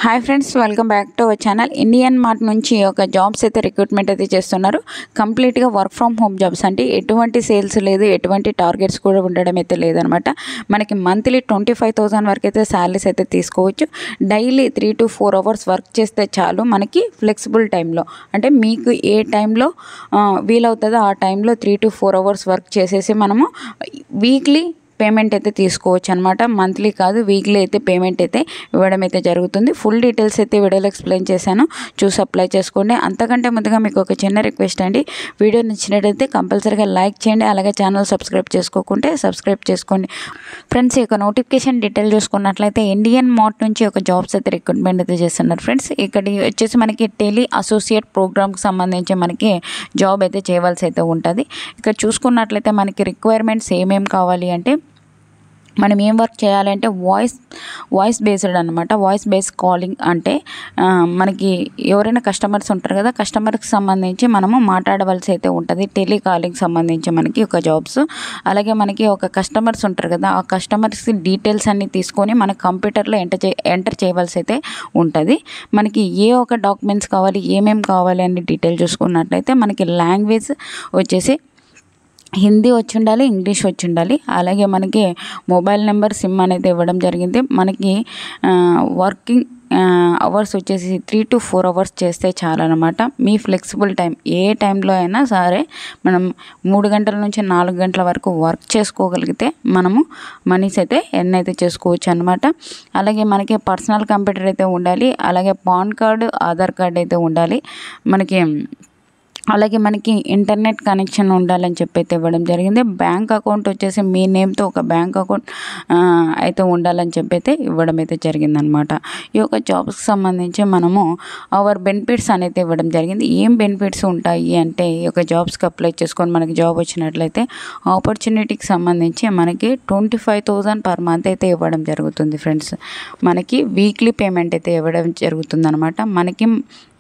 Hi friends, welcome back to our channel. Indian mart నుంచి ఒక jobs అయితే recruitment అయితే చేస్తున్నారు. కంప్లీట్గా వర్క్ ఫ్రమ్ హోమ్ జాబ్స్ అంటే ఎటువంటి సేల్స్ లేదు, ఎటువంటి టార్గెట్స్ కూడా ఉండడం అయితే లేదనమాట. మనకి మంత్లీ 25,000 వరకు అయితే శాలరీస్ అయితే తీసుకోవచ్చు. డైలీ 3 to 4 అవర్స్ వర్క్ చేస్తే చాలు. మనకి ఫ్లెక్సిబుల్ టైంలో అంటే మీకు ఏ టైంలో వీలవుతుందో ఆ టైంలో 3 to 4 అవర్స్ వర్క్ చేసేసి మనము వీక్లీ పేమెంట్ అయితే తీసుకోవచ్చు అనమాట. మంత్లీ కాదు, వీక్లీ అయితే పేమెంట్ అయితే ఇవ్వడం అయితే జరుగుతుంది. ఫుల్ డీటెయిల్స్ అయితే వీడియోలో ఎక్స్ప్లెయిన్ చేశాను, చూసి అప్లై చేసుకోండి. అంతకంటే ముందుగా మీకు ఒక చిన్న రిక్వెస్ట్ అండి, వీడియో నచ్చినట్టయితే కంపల్సరీగా లైక్ చేయండి, అలాగే ఛానల్ సబ్స్క్రైబ్ చేసుకోకుంటే సబ్స్క్రైబ్ చేసుకోండి. ఫ్రెండ్స్, ఈ యొక్క నోటిఫికేషన్ డీటెయిల్ చూసుకున్నట్లయితే ఇండియన్ మార్ట్ నుంచి ఒక జాబ్స్ అయితే రిక్రూట్మెంట్ అయితే చేస్తున్నారు. ఫ్రెండ్స్, ఇక్కడ వచ్చేసి మనకి టెలి అసోసియేట్ ప్రోగ్రామ్కి సంబంధించి మనకి జాబ్ అయితే చేయవలసి అయితే ఉంటుంది. ఇక్కడ చూసుకున్నట్లయితే మనకి రిక్వైర్మెంట్స్ ఏమేమి కావాలి అంటే, మనం ఏం వర్క్ చేయాలంటే వాయిస్ బేస్డ్ అనమాట. వాయిస్ బేస్డ్ కాలింగ్ అంటే మనకి ఎవరైనా కస్టమర్స్ ఉంటారు కదా, కస్టమర్కి సంబంధించి మనము మాట్లాడవలసి అయితే ఉంటుంది. టెలికాలింగ్ సంబంధించి మనకి ఒక జాబ్స్. అలాగే మనకి ఒక కస్టమర్స్ ఉంటారు కదా, ఆ కస్టమర్స్ డీటెయిల్స్ అన్నీ తీసుకొని మన కంప్యూటర్లో ఎంటర్ చేయవలసి అయితే ఉంటుంది. మనకి ఏ ఒక డాక్యుమెంట్స్ కావాలి, ఏమేమి కావాలి అని డీటెయిల్ చూసుకున్నట్లయితే మనకి లాంగ్వేజ్ వచ్చేసి హిందీ వచ్చి ఉండాలి, ఇంగ్లీష్ వచ్చి ఉండాలి. అలాగే మనకి మొబైల్ నెంబర్, సిమ్ అనేది ఇవ్వడం జరిగింది. మనకి వర్కింగ్ అవర్స్ వచ్చేసి 3 to 4 అవర్స్ చేస్తే చాలన్నమాట. మీ ఫ్లెక్సిబుల్ టైం ఏ టైంలో అయినా సరే మనం 3 గంటల నుంచి 4 గంటల వరకు వర్క్ చేసుకోగలిగితే మనము మనీస్ అయితే ఎర్న్ అయితే చేసుకోవచ్చు అనమాట. అలాగే మనకి పర్సనల్ కంప్యూటర్ అయితే ఉండాలి, అలాగే పాన్ కార్డు, ఆధార్ కార్డు అయితే ఉండాలి. అలాగే మనకి ఇంటర్నెట్ కనెక్షన్ ఉండాలని చెప్పి అయితే ఇవ్వడం జరిగింది. బ్యాంక్ అకౌంట్ వచ్చేసి మీ నేమ్తో ఒక బ్యాంక్ అకౌంట్ అయితే ఉండాలని చెప్పి అయితే ఇవ్వడం అయితే జరిగిందనమాట. ఈ యొక్క జాబ్స్కి సంబంధించి మనము అవర్ బెనిఫిట్స్ అనేది ఇవ్వడం జరిగింది. ఏం బెనిఫిట్స్ ఉంటాయి అంటే, ఈ యొక్క జాబ్స్కి అప్లై చేసుకొని మనకి జాబ్ వచ్చినట్లయితే ఆపర్చునిటీకి సంబంధించి మనకి 25,000 పర్ మంత్ అయితే ఇవ్వడం జరుగుతుంది. ఫ్రెండ్స్, మనకి వీక్లీ పేమెంట్ అయితే ఇవ్వడం జరుగుతుంది అనమాట. మనకి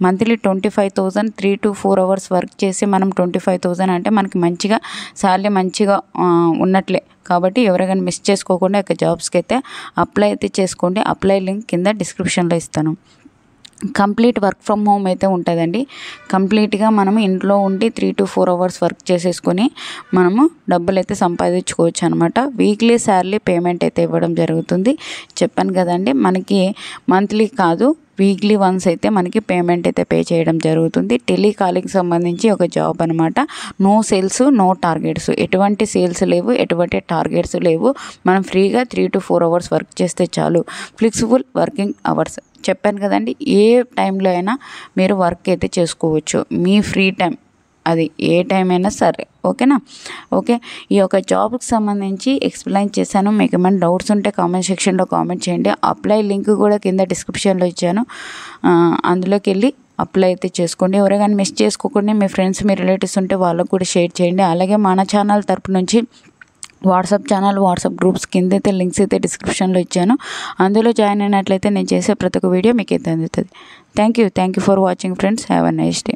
మంత్లీ 25,000 3 to 4 అవర్స్ వర్క్ చేసి మనం 25,000 అంటే మనకి మంచిగా శాలరీ మంచిగా ఉన్నట్లే. కాబట్టి ఎవరైనా మిస్ చేసుకోకుండా ఇక జాబ్స్కి అయితే అప్లై అయితే చేసుకోండి. అప్లై లింక్ కింద డిస్క్రిప్షన్లో ఇస్తాను. కంప్లీట్ వర్క్ ఫ్రమ్ హోమ్ అయితే ఉంటుందండి. కంప్లీట్గా మనము ఇంట్లో ఉండి 3 to 4 అవర్స్ వర్క్ చేసేసుకొని మనము డబ్బులు అయితే సంపాదించుకోవచ్చు అనమాట. వీక్లీ శాలరీ పేమెంట్ అయితే ఇవ్వడం జరుగుతుంది. చెప్పాను కదండి, మనకి మంత్లీ కాదు, వీక్లీ వన్స్ అయితే మనకి పేమెంట్ అయితే పే చేయడం జరుగుతుంది. టెలికాలింగ్ సంబంధించి ఒక జాబ్ అనమాట. No sales, no targets. ఎటువంటి సేల్స్ లేవు, ఎటువంటి టార్గెట్స్ లేవు. మనం ఫ్రీగా 3 to 4 అవర్స్ వర్క్ చేస్తే చాలు. ఫ్లెక్సిబుల్ వర్కింగ్ అవర్స్ చెప్పాను కదండి, ఏ టైంలో అయినా మీరు వర్క్ అయితే చేసుకోవచ్చు. మీ ఫ్రీ టైం అది ఏ టైం అయినా సరే, ఓకేనా? ఓకే, ఈ యొక్క జాబ్కి సంబంధించి ఎక్స్ప్లెయిన్ చేశాను. మీకు ఏమైనా డౌట్స్ ఉంటే కామెంట్ సెక్షన్లో కామెంట్ చేయండి. అప్లై లింక్ కూడా కింద డిస్క్రిప్షన్లో ఇచ్చాను, అందులోకి వెళ్ళి అప్లై అయితే చేసుకోండి. ఎవరైనా మిస్ చేసుకోకుండా మీ ఫ్రెండ్స్, మీ రిలేటివ్స్ ఉంటే వాళ్ళకు కూడా షేర్ చేయండి. అలాగే మన ఛానల్ తరపు నుంచి వాట్సాప్ ఛానల్, వాట్సాప్ గ్రూప్స్ కింద అయితే లింక్స్ అయితే డిస్క్రిప్షన్లో ఇచ్చాను. అందులో జాయిన్ అయినట్లయితే నేను చేసే ప్రతి ఒక్క వీడియో మీకు అయితే అందుతుంది. Thank you for watching friends. Have a nice day.